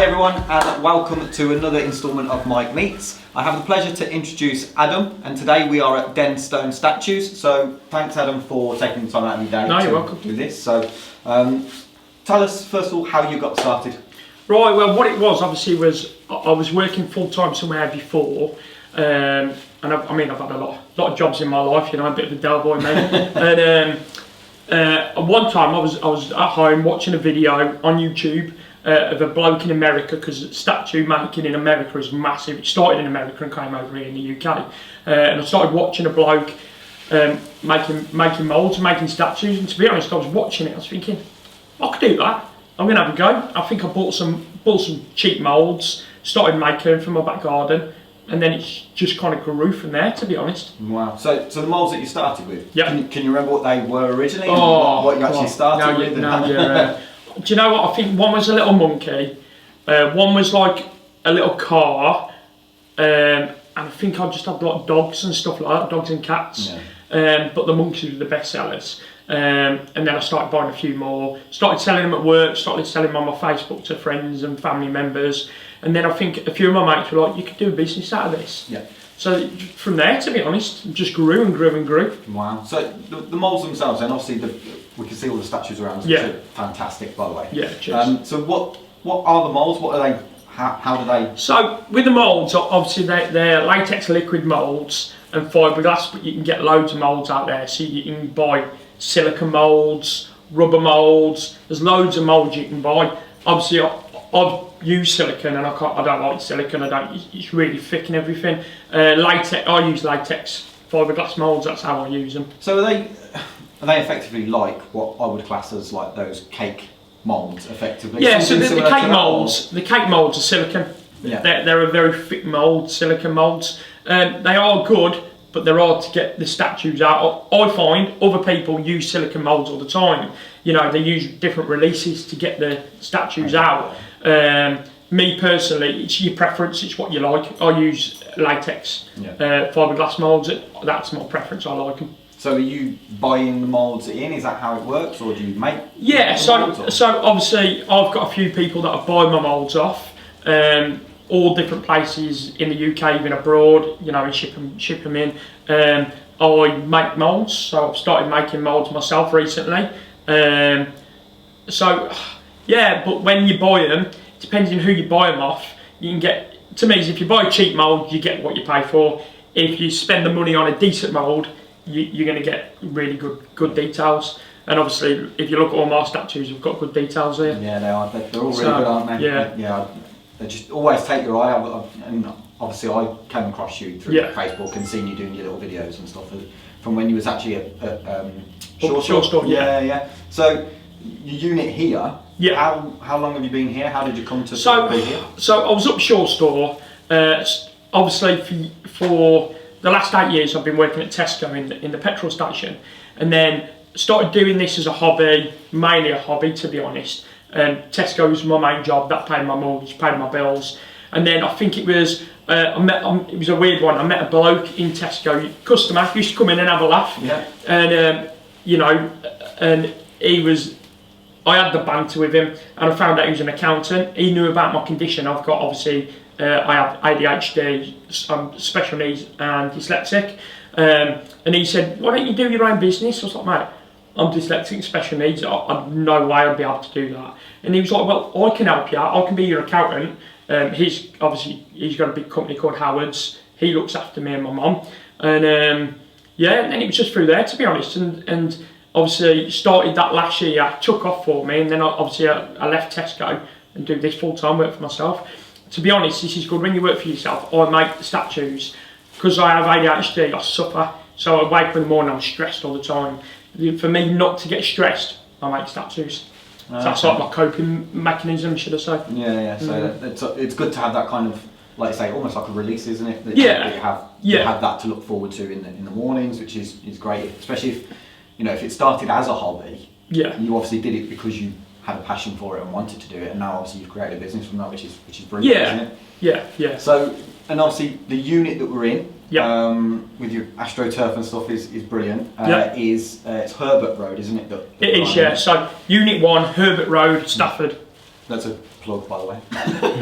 everyone, and welcome to another instalment of Mike Meets. I have the pleasure to introduce Adam, and today we are at Denstone Statues. So thanks Adam for taking the time out of your day to do this. So tell us first of all how you got started. Right, well what it was obviously was I was working full time somewhere before, and I've had a lot of jobs in my life, you know, a bit of a Del Boy maybe. And one time I was at home watching a video on YouTube of a bloke in America, because statue making in America is massive. It started in America and came over here in the UK. And I started watching a bloke making moulds and making statues. And to be honest, I was watching it, I was thinking, I could do that. I'm gonna have a go. I think I bought some cheap moulds, started making them from my back garden, and then it's just kind of grew from there, to be honest. Wow. So the moulds that you started with, yeah. Can you remember what they were originally? And what you actually started with? Do you know what? I think one was a little monkey, one was like a little car, and I think I just had like dogs and stuff like that, dogs and cats. Yeah. But the monkeys were the best sellers. And then I started buying a few more, started selling them at work, started selling them on my Facebook to friends and family members. And then I think a few of my mates were like, you could do a business out of this. Yeah. So from there, to be honest, just grew and grew and grew. Wow. So the moulds themselves, and obviously we can see all the statues around us, which are fantastic, by the way. Yeah, cheers. So what are the moulds? What are they? How do they? So with the moulds, obviously they're latex liquid moulds and fiberglass, but you can get loads of moulds out there. So you can buy silicone moulds, rubber moulds. There's loads of moulds you can buy. Obviously, I've used silicone, and I don't like silicone. It's really thick and everything. Latex. I use latex fiberglass moulds. That's how I use them. So are they effectively like what I would class as like those cake moulds, effectively? Yeah. So the cake moulds are silicone. Yeah. They're a very thick mould, silicone moulds. They are good, but they're hard to get the statues out. I find other people use silicone moulds all the time. You know, they use different releases to get the statues out. Me personally, it's your preference, it's what you like. I use latex fiberglass moulds. That's my preference, I like them. So are you buying the moulds in? Is that how it works, or do you make? Yeah, so obviously I've got a few people that I buy my moulds off. All different places in the UK, even abroad, you know, and ship them in. I make moulds, so I've started making moulds myself recently. So yeah, but when you buy them, depending on who you buy them off, you can get, to me, if you buy a cheap mould, you get what you pay for. If you spend the money on a decent mould, you're going to get really good details. And obviously, if you look at all my statues, we've got good details here. Yeah, they are. They're all really good, aren't they? Yeah. They just always take your eye. And obviously, I came across you through Facebook and seen you doing your little videos and stuff from when you was actually at Shore Store. Yeah. So your unit here. Yeah. How long have you been here? How did you come to be here? So I was up Shore Store. Obviously, for the last 8 years, I've been working at Tesco in the petrol station, and then started doing this as a hobby, mainly a hobby, to be honest. Tesco was my main job. That paid my mortgage, paid my bills. And then I think it was it was a weird one. I met a bloke in Tesco, customer, used to come in and have a laugh. Yeah. And you know, and I had the banter with him, and I found out he was an accountant. He knew about my condition. I've got, obviously, I have ADHD, special needs and dyslexic. And he said, why don't you do your own business? I was like, mate, I'm dyslexic, special needs, I've no way I'd be able to do that. And he was like, well, I can help you out, I can be your accountant. He's got a big company called Howard's. He looks after me and my mum. And yeah, and then it was just through there, to be honest. And obviously started that last year, took off for me, and then I left Tesco and do this full-time work for myself. To be honest, this is good when you work for yourself. I make the statues. Because I have ADHD, I suffer. So I wake up in the morning, I'm stressed all the time. For me not to get stressed, I make statues. So that's like my coping mechanism, should I say. Yeah. So it's good to have that kind of, like you say, almost like a release, isn't it? That you have that to look forward to in the mornings, which is great. Especially if, you know, if it started as a hobby, you obviously did it because you had a passion for it and wanted to do it, and now obviously you've created a business from that, which is brilliant, isn't it? Yeah. So, and obviously the unit that we're in, with your AstroTurf and stuff is brilliant. It's Herbert Road, isn't it? It is, yeah. So Unit 1, Herbert Road, Stafford. That's a plug, by the way.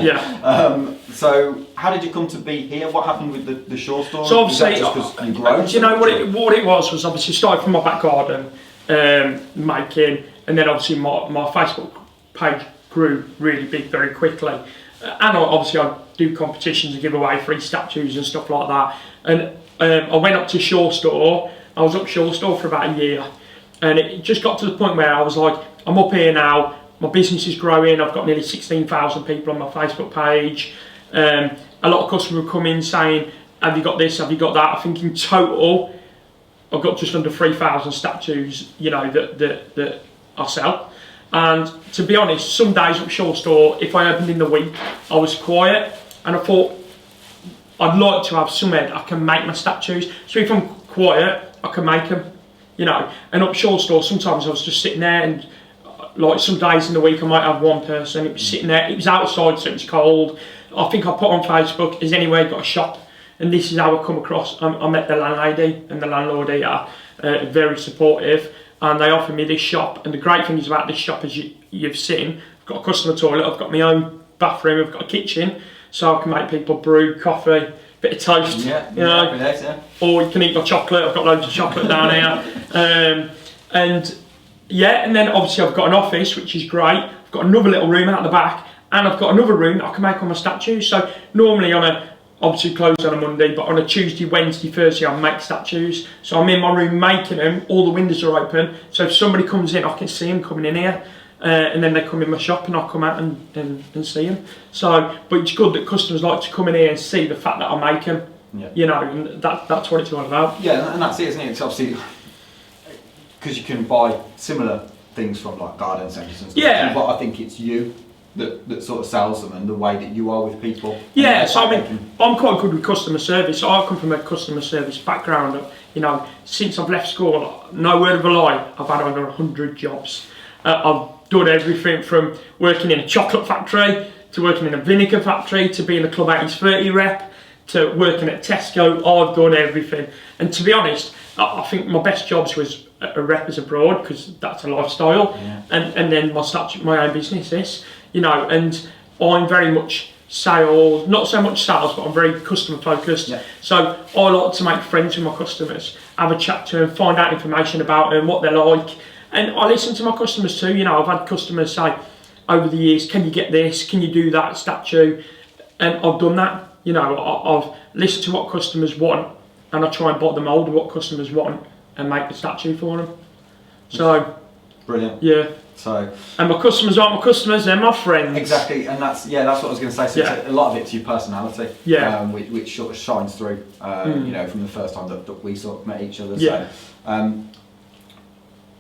Yeah. So how did you come to be here? What happened with the Shaw store? So obviously, you grown? Do you know what it was obviously started from my back garden, making, and then obviously my Facebook page grew really big very quickly. And obviously I do competitions and give away free statues and stuff like that. And I went up to Shaw store. I was up Shaw store for about a year. And it just got to the point where I was like, I'm up here now, my business is growing, I've got nearly 16,000 people on my Facebook page. A lot of customers would come in saying, have you got this, have you got that? I think in total, I've got just under 3,000 statues, you know, that I sell. And to be honest, some days up Shaw store, if I opened in the week, I was quiet. And I thought, I'd like to have somewhere that I can make my statues. So if I'm quiet, I can make them. You know, and up Shaw store, sometimes I was just sitting there, and like some days in the week I might have one person, it was sitting there, it was outside so it was cold. I think I put on Facebook, has anywhere got a shop? And this is how I come across. I met the landlady and the landlord here, very supportive, and they offered me this shop. And the great thing is about this shop, as you've seen, I've got a customer toilet, I've got my own bathroom, I've got a kitchen, so I can make people brew coffee, bit of toast, you know, or you can eat my chocolate. I've got loads of chocolate down here, and yeah, and then obviously I've got an office, which is great. I've got another little room out the back, and I've got another room that I can make all my statues. So normally obviously closed on a Monday, but on a Tuesday, Wednesday, Thursday I make statues. So I'm in my room making them, all the windows are open, so if somebody comes in I can see them coming in here. And then they come in my shop and I'll come out and see them. So, but it's good that customers like to come in here and see the fact that I make them. Yeah. You know, and that's what it's all about. Yeah, and that's it, isn't it? It's obviously because you can buy similar things from like garden centres and stuff. Yeah. But I think it's you that sort of sells them and the way that you are with people. Yeah, so I mean, I'm quite good with customer service. I come from a customer service background. You know, since I've left school, no word of a lie, I've had over 100 jobs. I've done everything from working in a chocolate factory, to working in a vinegar factory, to being a Club 80/30 rep, to working at Tesco. I've done everything. And to be honest, I think my best jobs was a rep as abroad, because that's a lifestyle. Yeah. And then my own business is, you know, and I'm very much sales, not so much sales, but I'm very customer focused. Yeah. So I like to make friends with my customers, have a chat to them, find out information about them, what they're like. And I listen to my customers too. You know, I've had customers say over the years, can you get this? Can you do that statue? And I've done that. You know, I've listened to what customers want, and I try and buy the mould of what customers want and make the statue for them. So, brilliant. Yeah. So, and my customers aren't my customers; they're my friends. Exactly, and that's what I was going to say. So yeah. A lot of it's your personality, which sort of shines through. You know, from the first time that we sort of met each other. Yeah. So,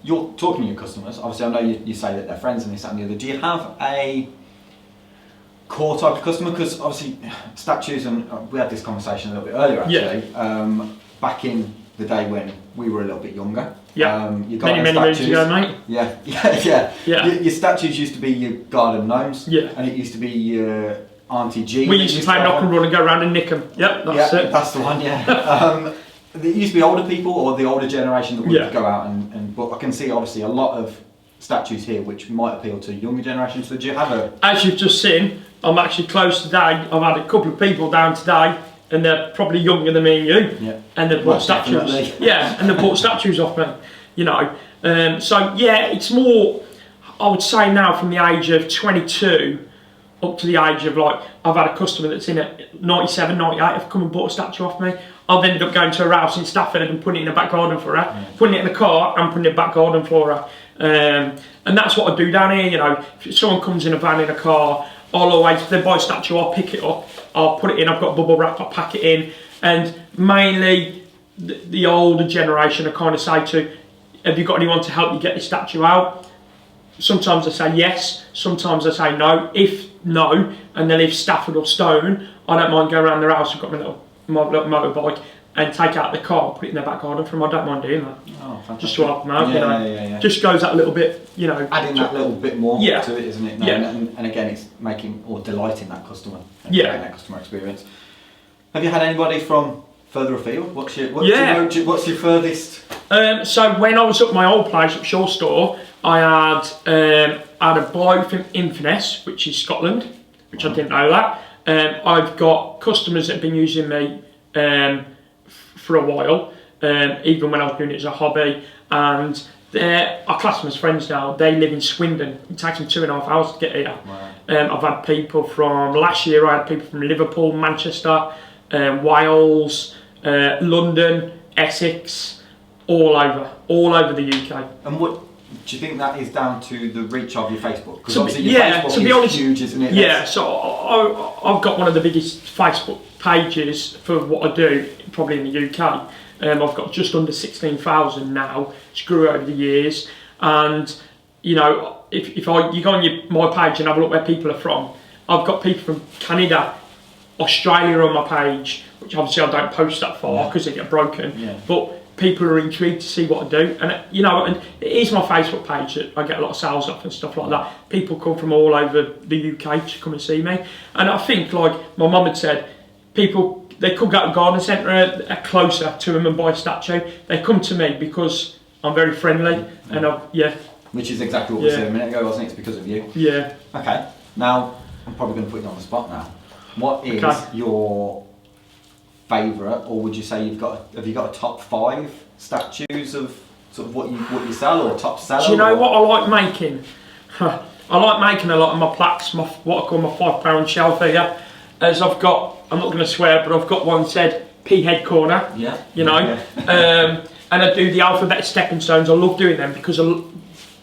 you're talking to your customers. Obviously, I know you say that they're friends and this, that, and the other. Do you have a core type of customer? Because obviously, statues, and we had this conversation a little bit earlier actually. Yeah. Back in the day when we were a little bit younger. Yeah. Many moons ago, mate. Yeah. Your statues used to be your garden gnomes. Yeah. And it used to be your Auntie G. We used to play knock and run and go around and nick them. Yep, that's it. That's the one. Yeah. There used to be older people, or the older generation, that would go out and but I can see obviously a lot of statues here which might appeal to younger generations. So do you have a... As you've just seen, I'm actually close today. I've had a couple of people down today, and they're probably younger than me and you. Yeah. And they've bought statues. Definitely. Yeah, and they've bought statues off me. You know, so yeah, it's more. I would say now from the age of 22 up to the age of like, I've had a customer that's in at 97, 98, have come and bought a statue off me. I've ended up going to her house in Stafford and putting it in the back garden for her, putting it in the car and putting it in the back garden for her. And that's what I do down here, you know. If someone comes in a van, in a car, I'll always, if they buy a statue, I'll pick it up, I'll put it in, I've got bubble wrap, I'll pack it in. And mainly the older generation, I kind of say to, have you got anyone to help you get this statue out? Sometimes I say yes, sometimes I say no. If no, and they live Stafford or Stone, I don't mind going around their house. I've got my little motorbike and take out the car and put it in their back garden for them. I don't mind doing that. Oh, fantastic. Just to help them out, you know. Yeah. Just goes that little bit, you know. Adding that little bit more to it, isn't it? No, yeah. And again, it's making or delighting that customer. Yeah. That customer experience. Have you had anybody from further afield? What's your furthest? So when I was at my old place at Shaw store, I had I had a bloke from Inverness, which is Scotland, which I didn't know that. I've got customers that have been using me for a while, even when I was doing it as a hobby, and I class them as friends now. They live in Swindon. It takes them 2.5 hours to get here. Wow. I've had people from, last year I had people from Liverpool, Manchester, Wales, London, Essex, all over the UK. And what do you think that is down to the reach of your Facebook? Because obviously your Facebook is huge, isn't it? Yeah, so I've got one of the biggest Facebook pages for what I do, probably in the UK. I've got just under 16,000 now. It's grew over the years, and you know, if you go on my page and have a look where people are from, I've got people from Canada, Australia on my page, which obviously I don't post that far because they get broken. Yeah. But people are intrigued to see what I do, and you know, and it is my Facebook page that I get a lot of sales off and stuff like that. People come from all over the UK to come and see me, and I think, like my mum had said, they could go to the garden centre closer to them and buy a statue. They come to me because I'm very friendly, and which is exactly what we said a minute ago, wasn't it? It's because of you. Yeah. Okay. Now I'm probably going to put you on the spot now. What is your favourite, or would you say have you got a top 5 statues of sort of what you sell, or top seller? Do you know what I like making? I like making a lot of my plaques, what I call my £5 shelf here. As I've got, I'm not going to swear, but I've got one said P head corner. Yeah. You know, and I do the alphabet stepping stones. I love doing them because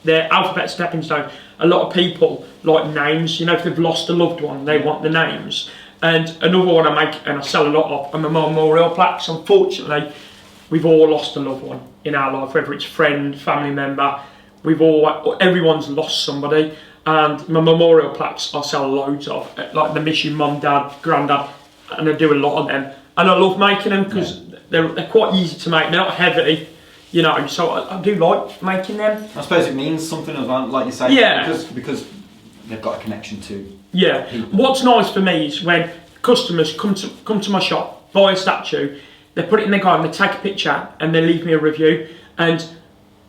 they're alphabet stepping stones. A lot of people like names. You know, if they've lost a loved one, they want the names. And another one I make and I sell a lot of are my memorial plaques. Unfortunately, we've all lost a loved one in our life, whether it's friend, family member. Everyone's lost somebody. And my memorial plaques I sell loads of, like the miss your mum, dad, granddad, and I do a lot of them. And I love making them because they're quite easy to make. They're not heavy, you know. So I do like making them. I suppose it means something as well, like you say. Yeah. Because they've got a connection to. Yeah. People. What's nice for me is when customers come to my shop, buy a statue, they put it in their garden, they take a picture, and they leave me a review. And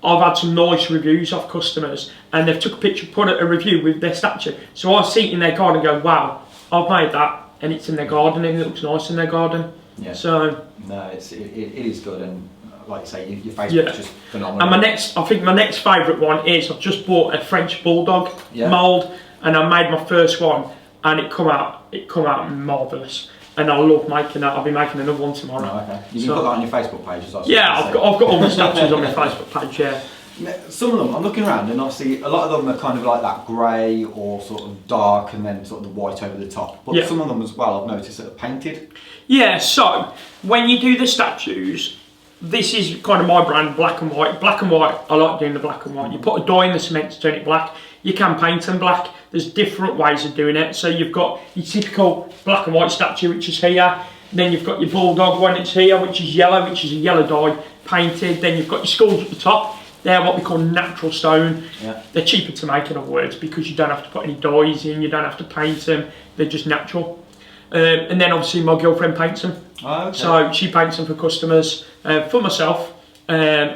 I've had some nice reviews off customers, and they've took a picture, put a review with their statue. So I see it in their garden and go, wow, I've made that, and it's in their garden, and it looks nice in their garden. Yeah. So no, it is good, and like you say, your Facebook's just phenomenal. And I think my next favourite one is I've just bought a French bulldog mould, and I made my first one, and it come out marvellous. And I love making that. I'll be making another one tomorrow. Oh, okay. You can put that on your Facebook page as well. Yeah, I've got all the statues on my Facebook page, yeah. Some of them, I'm looking around, and obviously a lot of them are kind of like that grey or sort of dark and then sort of the white over the top. But some of them as well, I've noticed, that are painted. Yeah, so when you do the statues, this is kind of my brand, black and white. Black and white, I like doing the black and white. You put a dye in the cement to turn it black. You can paint them black. There's different ways of doing it. So you've got your typical black and white statue, which is here. Then you've got your bulldog one, it's here, which is yellow, which is a yellow dye painted. Then you've got your skulls at the top. They're what we call natural stone. Yeah. They're cheaper to make, in other words, because you don't have to put any dyes in, you don't have to paint them. They're just natural. And then obviously my girlfriend paints them. Oh, okay. So she paints them for customers. For myself,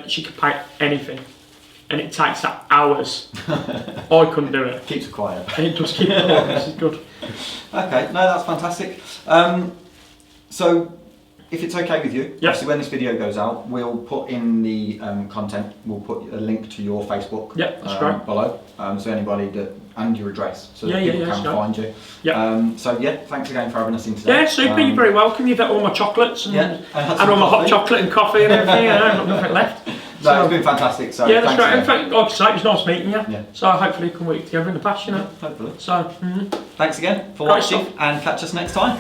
she can paint anything. And it takes that hours. I couldn't do it. Keeps it quiet. And it does keep it quiet, this is good. Okay, no, that's fantastic. So, if it's okay with you, obviously when this video goes out, we'll put in the content, we'll put a link to your Facebook that's great. below, so anybody and your address, so that people can find you. So thanks again for having us in today. Yeah, super, you're very welcome. You've got all my chocolates and all my hot chocolate and coffee and everything, I've got nothing left. No, it's been fantastic. So yeah, that's great. In fact, like I say, it was nice meeting you. Yeah. So hopefully we can work together in the past, you know. Hopefully. So thanks again for watching, and catch us next time.